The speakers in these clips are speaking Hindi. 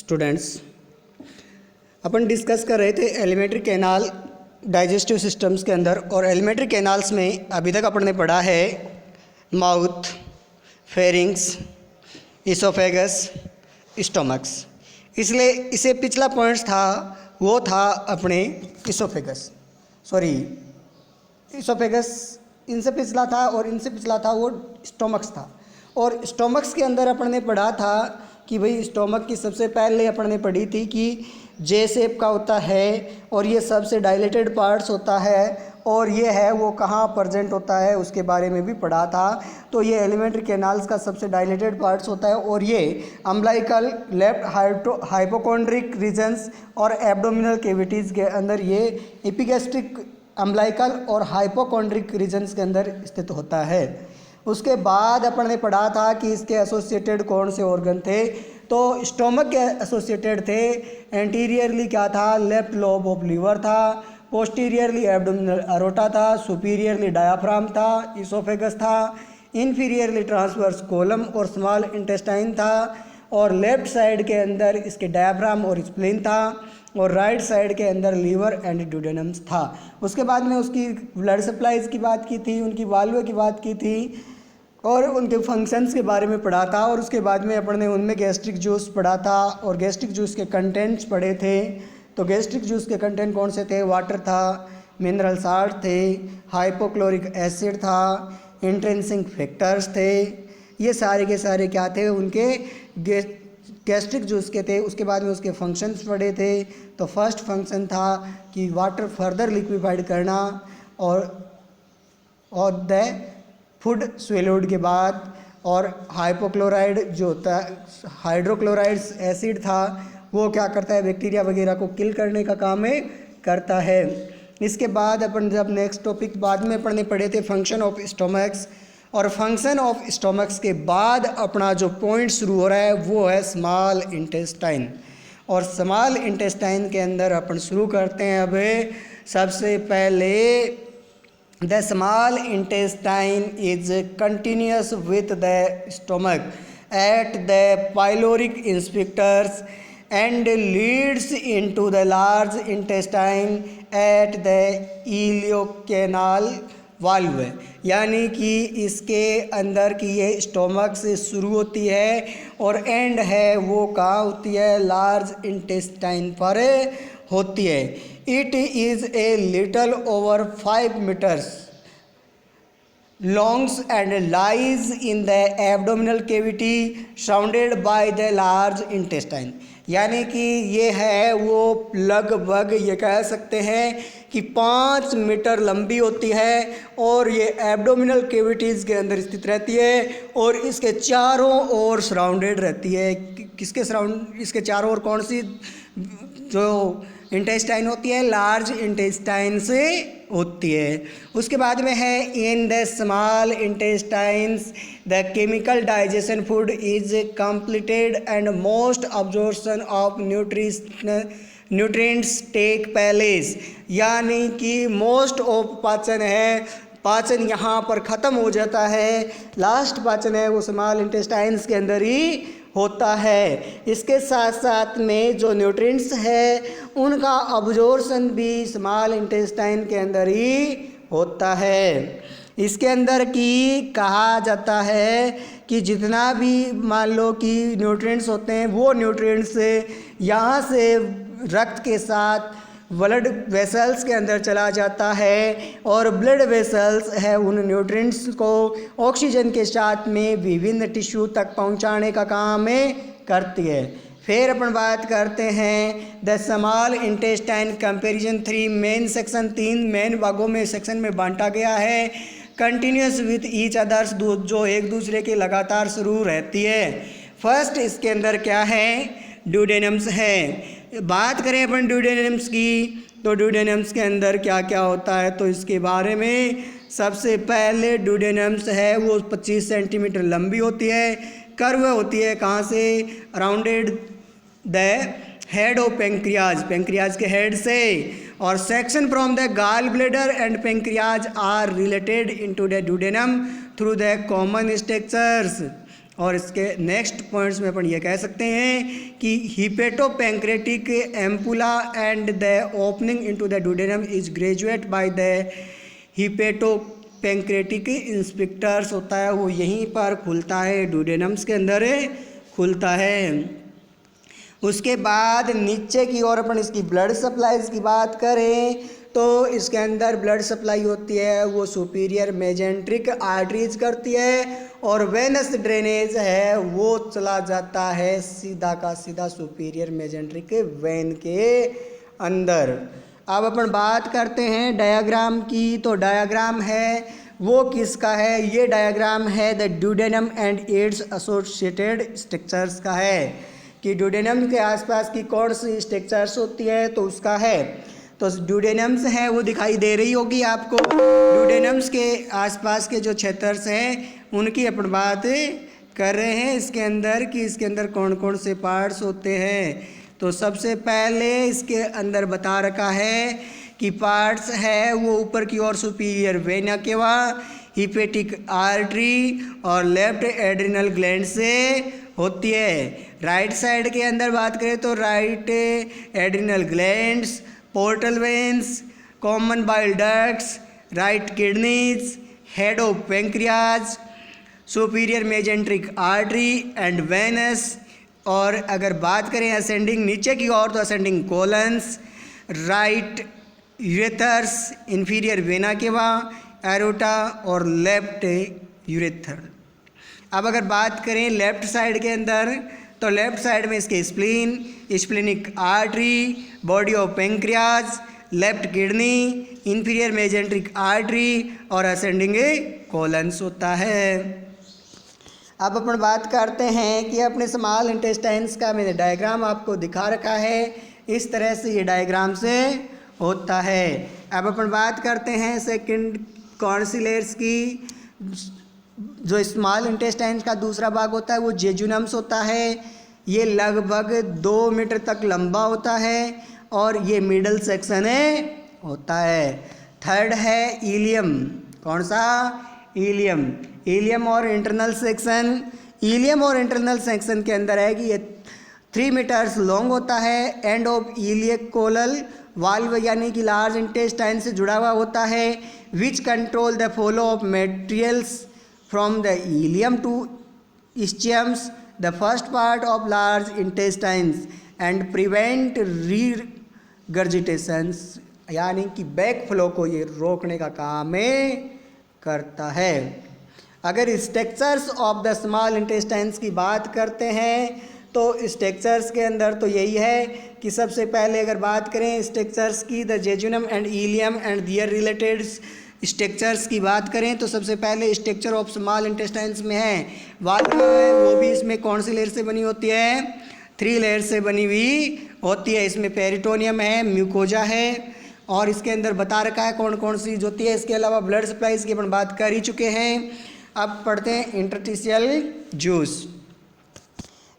स्टूडेंट्स, अपन डिस्कस कर रहे थे एलिमेंट्री कैनाल डाइजेस्टिव सिस्टम्स के अंदर। और एलिमेंट्री कैनाल्स में अभी तक अपन ने पढ़ा है माउथ, फेरिंग्स, इसोफेगस, स्टोमक्स। इसलिए इसे पिछला पॉइंट्स था वो था अपने इसोफेगस, इसोफेगस इनसे पिछला था और इनसे पिछला था वो स्टोमक्स था। और स्टोमक्स के अंदर अपन ने पढ़ा था कि भाई स्टोमक की सबसे पहले अपन ने पढ़ी थी कि जे शेप का होता है और ये सबसे डायलेटेड पार्ट्स होता है और ये है वो कहाँ प्रेजेंट होता है उसके बारे में भी पढ़ा था। तो ये एलिमेंट्री कैनाल्स का सबसे डायलेटेड पार्ट्स होता है और ये अम्बलाइकल, लेफ्ट हाइपोकॉन्ड्रिक रीजन्स और एब्डोमिनल कैविटीज़ के अंदर ये एपिगैस्ट्रिक अम्बलाइकल और हाइपोकॉन्ड्रिक रीजन्स के अंदर स्थित होता है। उसके बाद अपन ने पढ़ा था कि इसके एसोसिएटेड कौन से ऑर्गन थे। तो स्टोमक के एसोसिएटेड थे, एंटीरियरली क्या था, लेफ्ट लोब ऑफ लीवर था, पोस्टीरियरली एब्डोमिनल अरोटा था, सुपीरियरली डायाफ्राम था, इसोफेगस था, इन्फीरियरली ट्रांसवर्स कोलम और स्मॉल इंटेस्टाइन था, और लेफ्ट साइड के अंदर इसके डायाफ्राम और स्प्लीन था, और राइट साइड के अंदर लीवर एंड ड्यूडेनम्स था। उसके बाद में उसकी ब्लड सप्लाईज की बात की थी, उनकी वाल्व की बात की थी और उनके फंक्शंस के बारे में पढ़ा था। और उसके बाद में अपन ने उनमें गैस्ट्रिक जूस पढ़ा था और गैस्ट्रिक जूस के कंटेंट्स पढ़े थे। तो गैस्ट्रिक जूस के कंटेंट कौन से थे, वाटर था, मिनरल साल्ट थे, हाइपोक्लोरिक एसिड था, इंट्रिंसिक फैक्टर्स थे, ये सारे के सारे क्या थे, उनके गैस्ट्रिक जूस के थे। उसके बाद में उसके फंक्शंस पढ़े थे। तो फर्स्ट फंक्शन था कि वाटर फर्दर लिक्विफाइड करना और द फूड स्वेलोड के बाद, और हाइपोक्लोराइड जो होता है, हाइड्रोक्लोराइड्स एसिड था, वो क्या करता है, बैक्टीरिया वगैरह को किल करने का काम में करता है। इसके बाद अपन जब नेक्स्ट टॉपिक बाद में पढ़े थे फंक्शन ऑफ स्टोमक्स, और फंक्शन ऑफ स्टोमक्स के बाद अपना जो पॉइंट शुरू हो रहा है वो है स्मॉल इंटेस्टाइन। और स्मॉल इंटेस्टाइन के अंदर अपन शुरू करते हैं अब सबसे पहले, the small intestine is continuous with the stomach at the pyloric inspectors and leads into the large intestine at the ileocanal valve। यानी कि इसके अंदर की ये स्टोमक से शुरू होती है और एंड है वो कहाँ होती है, लार्ज इंटेस्टाइन पर होती है। It is a little over 5 meters longs and lies in the abdominal cavity surrounded by the large intestine। यानी कि ये है वो लगभग ये कह सकते हैं कि 5 मीटर लंबी होती है और ये एब्डोमिनल कैविटीज़ के अंदर स्थित रहती है और इसके चारों ओर सराउंडेड रहती है। किसके सराउंड, इसके चारों ओर कौन सी जो इंटेस्टाइन होती है, लार्ज इंटेस्टाइन से होती है। उसके बाद में है in the small intestines the chemical digestion food is completed and most absorption of nutrients take place. यानी कि मोस्ट ऑफ पाचन है, पाचन यहाँ पर ख़त्म हो जाता है, लास्ट पाचन है वो स्मॉल इंटेस्टाइन्स के अंदर ही होता है। इसके साथ साथ में जो न्यूट्रिएंट्स है उनका अब्जॉर्प्शन भी स्मॉल इंटेस्टाइन के अंदर ही होता है। इसके अंदर की कहा जाता है कि जितना भी मान लो कि न्यूट्रिएंट्स होते हैं वो न्यूट्रिएंट्स यहाँ से रक्त के साथ ब्लड वेसल्स के अंदर चला जाता है और ब्लड वेसल्स है उन न्यूट्रिएंट्स को ऑक्सीजन के साथ में विभिन्न टिश्यू तक पहुंचाने का काम करती है। फिर अपन बात करते हैं the small intestine comparison 3 main section, 3 main भागों में सेक्शन में बांटा गया है। कंटिन्यूस विथ ईच अदर्स, जो एक दूसरे के लगातार शुरू रहती है। फर्स्ट इसके अंदर क्या है, ड्यूडेनम्स है। बात करें अपन ड्यूडेनम्स की तो ड्यूडेनम्स के अंदर क्या क्या होता है, तो इसके बारे में सबसे पहले ड्यूडेनम्स है वो 25 सेंटीमीटर लंबी होती है, कर्व होती है कहाँ से, surrounded the head of pancreas, pancreas के हेड से, और section from the gall bladder and pancreas are related into the duodenum through the common structures और इसके नेक्स्ट पॉइंट्स में अपन ये कह सकते हैं कि hepatopancreatic ampulla and the opening into the duodenum is graduate by the hepatopancreatic inspectors होता है, वो यहीं पर खुलता है, डुडेनम्स के अंदर खुलता है। उसके बाद नीचे की ओर अपन इसकी ब्लड सप्लाईज की बात करें तो इसके अंदर ब्लड सप्लाई होती है वो सुपीरियर मेजेंट्रिक आर्टरीज करती है, और वेनस ड्रेनेज है वो चला जाता है सीधा का सीधा सुपीरियर मेजेंट्रिक वेन के अंदर। अब अपन बात करते हैं डायग्राम की, तो डायग्राम है वो किसका है, ये डायग्राम है the duodenum and it's associated structures का है, कि ड्यूडेनम के आसपास की कौन सी स्ट्रक्चर्स होती है तो उसका है। तो ड्यूडेनम्स हैं वो दिखाई दे रही होगी आपको, ड्यूडेनम्स के आसपास के जो क्षेत्र हैं उनकी अपन बात कर रहे हैं इसके अंदर, कि इसके अंदर कौन कौन से पार्ट्स होते हैं। तो सबसे पहले इसके अंदर बता रखा है कि पार्ट्स है वो ऊपर की ओर superior vena cava, hepatic artery और लेफ्ट एड्रिनल ग्लैंड से होती है। राइट साइड के अंदर बात करें तो right adrenal glands, portal veins, common bile ducts, right kidneys, head of pancreas, superior mesenteric artery and veins. और अगर बात करें असेंडिंग नीचे की ओर तो ascending colons, right ureters, inferior vena cava, aorta और लेफ्ट यूरेथर। अब अगर बात करें लेफ्ट साइड के अंदर तो लेफ्ट साइड में इसके spleen, splenic artery, body of pancreas, left kidney, inferior mesenteric artery और असेंडिंग कोलन्स होता है। अब अपन बात करते हैं कि अपने स्मॉल इंटेस्टाइन्स का मैंने डायग्राम आपको दिखा रखा है, इस तरह से ये डायग्राम से होता है। अब अपन बात करते हैं सेकंड कॉन्सिलेट्स की। जो स्मॉल इंटेस्टाइन का दूसरा भाग होता है वो जेजुनम्स होता है, ये लगभग 2 मीटर तक लंबा होता है और ये मिडल सेक्शन होता है। थर्ड है इलियम, कौन सा, इलियम। इलियम और इंटरनल सेक्शन, इलियम और इंटरनल सेक्शन के अंदर है कि ये 3 मीटर्स लॉन्ग होता है। End of ileocecal valve यानी कि लार्ज इंटेस्टाइन से जुड़ा हुआ होता है, which control the flow of materials from the ileum to ischiums, the first part of large intestines, and prevent regurgitations, यानी कि बैक फ्लो को ये रोकने का काम करता है। अगर structures of the small intestines की बात करते हैं तो स्ट्रक्चर्स के अंदर तो यही है कि सबसे पहले अगर बात करें स्ट्रक्चर्स की, the jejunum and ileum and their related structures की बात करें तो सबसे पहले स्ट्रक्चर ऑफ स्मॉल इंटेस्टाइन्स में है वाल्व है, वो भी इसमें कौन सी लेयर से बनी होती है, 3 लेयर से बनी हुई होती है। इसमें पेरिटोनियम है, म्यूकोजा है और इसके अंदर बता रखा है कौन कौन सी होती है। इसके अलावा ब्लड सप्लाईज की अपन बात कर ही चुके हैं। अब पढ़ते हैं इंटरस्टिशियल जूस।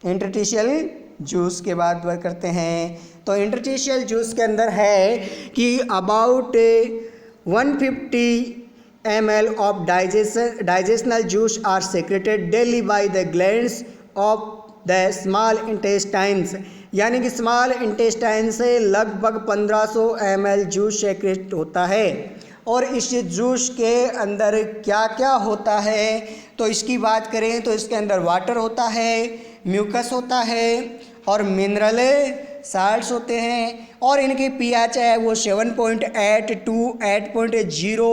इंटरस्टिशियल जूस के बाद बात करते हैं तो इंटरस्टिशियल जूस के अंदर है कि about 150 ml of digestional juice are secreted daily by the glands of the small intestines, यानी कि स्मॉल इंटेस्टाइन से लगभग 1500 ml जूस सेक्रेट होता है। और इस जूस के अंदर क्या क्या होता है तो इसकी बात करें तो इसके अंदर वाटर होता है, म्यूकस होता है और मिनरल साल्ट्स होते हैं और इनकी पीएच है वो 7.8 to 8.0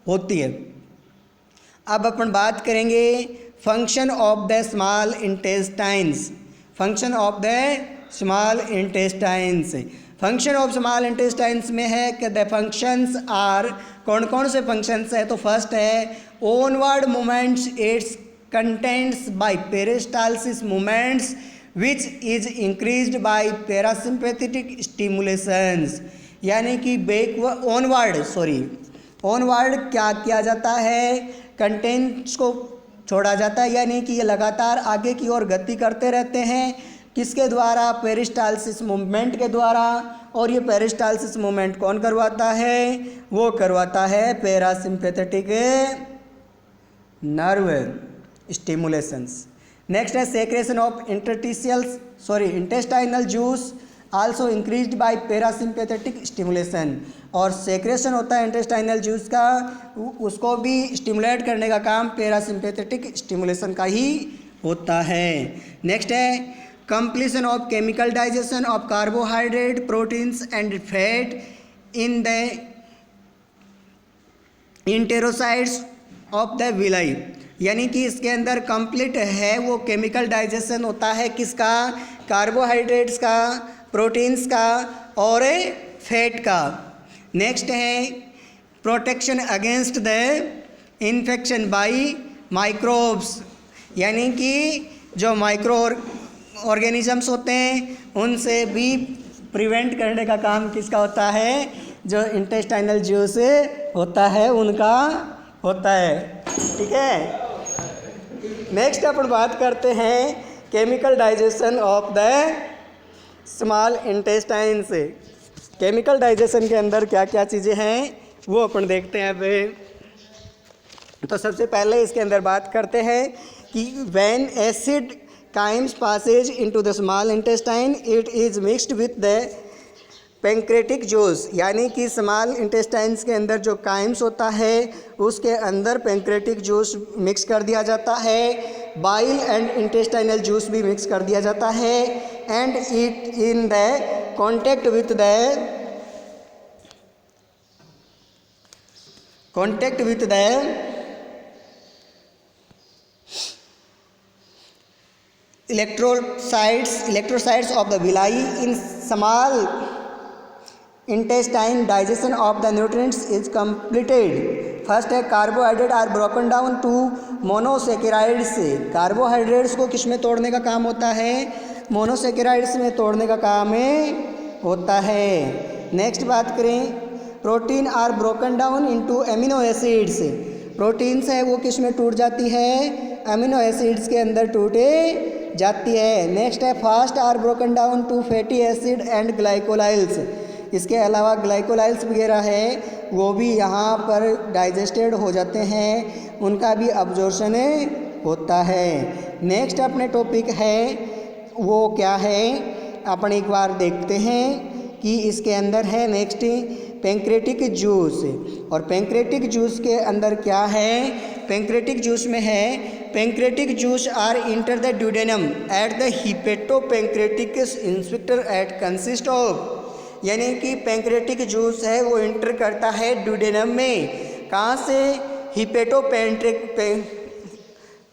होती है। अब अपन बात करेंगे function of the small intestines. Function of the small intestines, function of small intestines में है कि द फंक्शंस आर, कौन कौन से फंक्शंस है तो फर्स्ट है onward movements, its contents by peristalsis movements which is increased by parasympathetic stimulations, यानी कि ऑनवर्ड क्या किया जाता है, कंटेंट्स को छोड़ा जाता है, यानी कि ये लगातार आगे की ओर गति करते रहते हैं किसके द्वारा, पेरिस्टालसिस मूवमेंट के द्वारा। और ये पेरिस्टालसिस मूवमेंट कौन करवाता है, वो करवाता है पैरासिम्पैथेटिक नर्व स्टिमुलेशंस। नेक्स्ट है secretion of intestinal juice also increased by parasympathetic stimulation. और सेक्रेशन होता है इंटेस्टाइनल जूस का, उसको भी स्टिमुलेट करने का काम पैरासिम्पैथेटिक स्टिमुलेशन का ही होता है। नेक्स्ट है completion of chemical digestion of carbohydrate proteins and fat in the enterocytes of the villi, यानी कि इसके अंदर कंप्लीट है वो केमिकल डाइजेशन होता है किसका, कार्बोहाइड्रेट्स का, प्रोटीन्स का और फैट का। नेक्स्ट है protection against the infection by microbes, यानी कि जो माइक्रो ऑर्गेनिजम्स होते हैं उनसे भी प्रिवेंट करने का काम किसका होता है, जो इंटेस्टाइनल जूस होता है उनका होता है। ठीक है, नेक्स्ट अपन बात करते हैं chemical digestion of the small intestine से। केमिकल डाइजेशन के अंदर क्या क्या चीज़ें हैं वो अपन देखते हैं। तो सबसे पहले इसके अंदर बात करते हैं कि when acid chymes passes into the small intestine it is mixed with the pancreatic juice, यानी कि स्मॉल इंटेस्टाइन्स के अंदर जो काइम्स होता है उसके अंदर पेंक्रेटिक जूस मिक्स कर दिया जाता है, बाइल एंड इंटेस्टाइनल जूस भी मिक्स कर दिया जाता है, and it in the contact with the electrocytes of the villi in small intestine. Digestion of the nutrients is completed. First है carbohydrate are broken down to monosaccharides. Carbohydrates को किस में तोड़ने का काम होता है, मोनोसेकेराइड्स में तोड़ने का काम होता है। नेक्स्ट बात करें protein are broken down into amino acids. Proteins है वो किस में टूट जाती है, अमीनो एसिड्स के अंदर टूटे जाती है। नेक्स्ट है फास्ट are broken down to fatty acids and glycerols. इसके अलावा ग्लाइकोलाइल्स वगैरह है वो भी यहाँ पर डाइजेस्टेड हो जाते हैं, उनका भी अब्जॉर्प्शन होता है। नेक्स्ट अपने टॉपिक है वो क्या है, अपन एक बार देखते हैं कि इसके अंदर है नेक्स्ट पेंक्रेटिक जूस। और पेंक्रेटिक जूस के अंदर क्या है, पेंक्रेटिक जूस में है pancreatic juice are enter the duodenum at the hepatopancreatic inspector it consist of, यानी कि पेंक्रेटिक जूस है वो इंटर करता है ड्यूडेनम में, कहाँ से,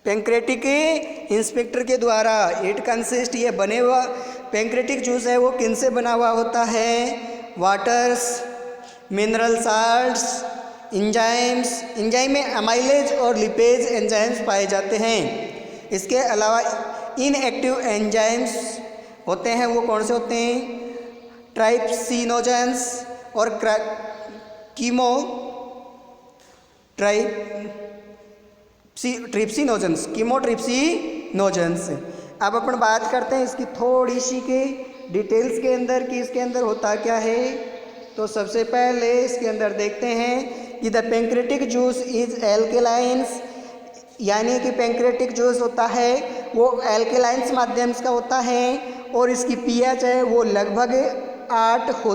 पेंक्रेटिक इंस्पेक्टर के द्वारा। इट कंसिस्ट, ये बने हुआ पेंक्रेटिक जूस है वो किन से बना हुआ होता है, waters, mineral salts, enzymes, enzyme में अमाइलेज और लिपेज एंजाइम्स पाए जाते हैं। इसके अलावा इनएक्टिव एंजाइम्स होते हैं वो कौन से होते हैं, ट्राइप्सिनोजेंस और कीमोट्रिप्सिनोजेंस। अब अपन बात करते हैं इसकी थोड़ी सी के डिटेल्स के अंदर कि इसके अंदर होता क्या है। तो सबसे पहले इसके अंदर देखते हैं कि द पेंक्रेटिक जूस इज एल्केलाइंस, यानी कि पेंक्रेटिक जूस होता है वो एल्केलाइंस माध्यम का होता है और इसकी पीएच है वो लगभग 8 होती